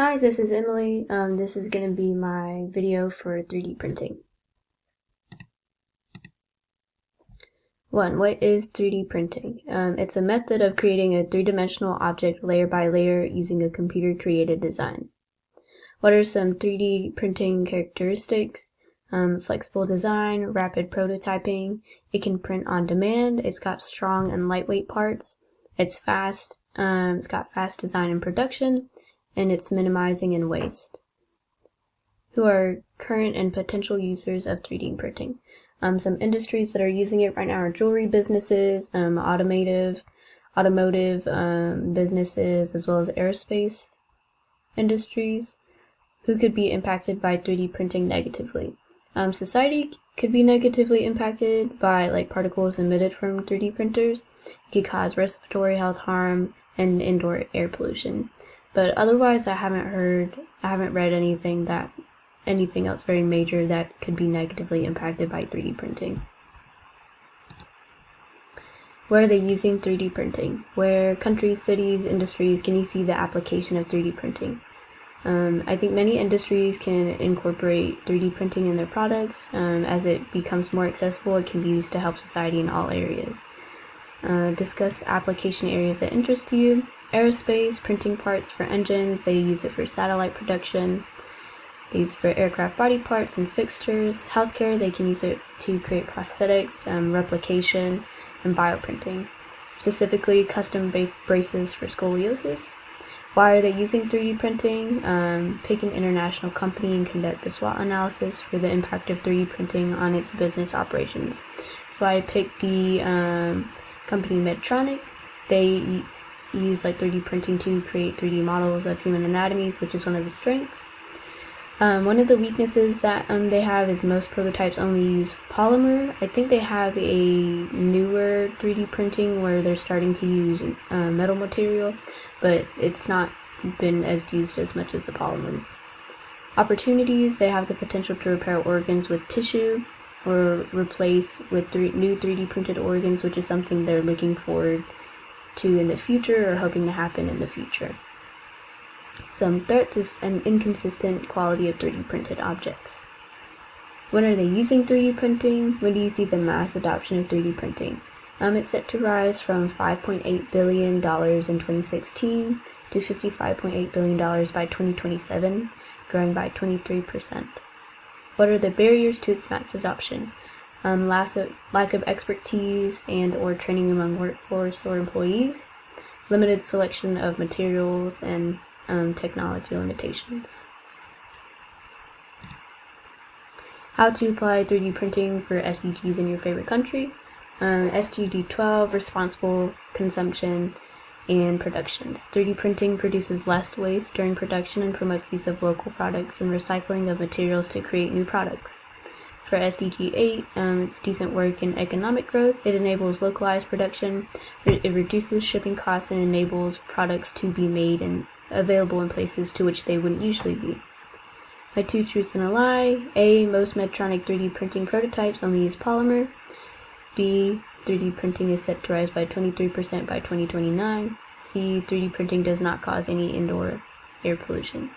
Hi, this is Emily. This is going to be my video for 3D printing. 1. What is 3D printing? It's a method of creating a three-dimensional object layer by layer using a computer-created design. What are some 3D printing characteristics? Flexible design, rapid prototyping, it can print on demand, it's got strong and lightweight parts, it's fast, it's got fast design and production, and it's minimizing in waste. Who are current and potential users of 3D printing? Some industries that are using it right now are jewelry businesses, automotive businesses, as well as aerospace industries. Who could be impacted by 3D printing negatively? Society could be negatively impacted by particles emitted from 3D printers. It could cause respiratory health harm and indoor air pollution. But otherwise, I haven't read anything else very major that could be negatively impacted by 3D printing. Where are they using 3D printing? Where countries, cities, industries can you see the application of 3D printing? I think many industries can incorporate 3D printing in their products. As it becomes more accessible, it can be used to help society in all areas. Discuss application areas that interest you. Aerospace, printing parts for engines, they use it for satellite production. They use it for aircraft body parts and fixtures. Healthcare, they can use it to create prosthetics, replication, and bioprinting. Specifically, custom-based braces for scoliosis. Why are they using 3D printing? Pick an international company and conduct the SWOT analysis for the impact of 3D printing on its business operations. So I picked the company Medtronic. They use 3D printing to create 3D models of human anatomies, which is one of the strengths. One of the weaknesses that they have is most prototypes only use polymer. I think they have a newer 3D printing where they're starting to use metal material, but it's not been used as much as the polymer. Opportunities, they have the potential to repair organs with tissue or replace with new 3D printed organs, which is something they're looking forward to in the future or hoping to happen in the future. Some threats is an inconsistent quality of 3D printed objects. When are they using 3D printing? When do you see the mass adoption of 3D printing? It's set to rise from $5.8 billion in 2016 to $55.8 billion by 2027, growing by 23%. What are the barriers to its mass adoption? Lack of expertise and or training among workforce or employees, limited selection of materials, and technology limitations. How to apply 3D printing for SDGs in your favorite country. SDG 12, responsible consumption and productions. 3D printing produces less waste during production and promotes use of local products and recycling of materials to create new products. For SDG 8, it's decent work in economic growth. It enables localized production. It reduces shipping costs and enables products to be made and available in places to which they wouldn't usually be. My 2 truths and a lie. A, most Medtronic 3D printing prototypes only use polymer. B, 3D printing is set to rise by 23% by 2029. C, 3D printing does not cause any indoor air pollution.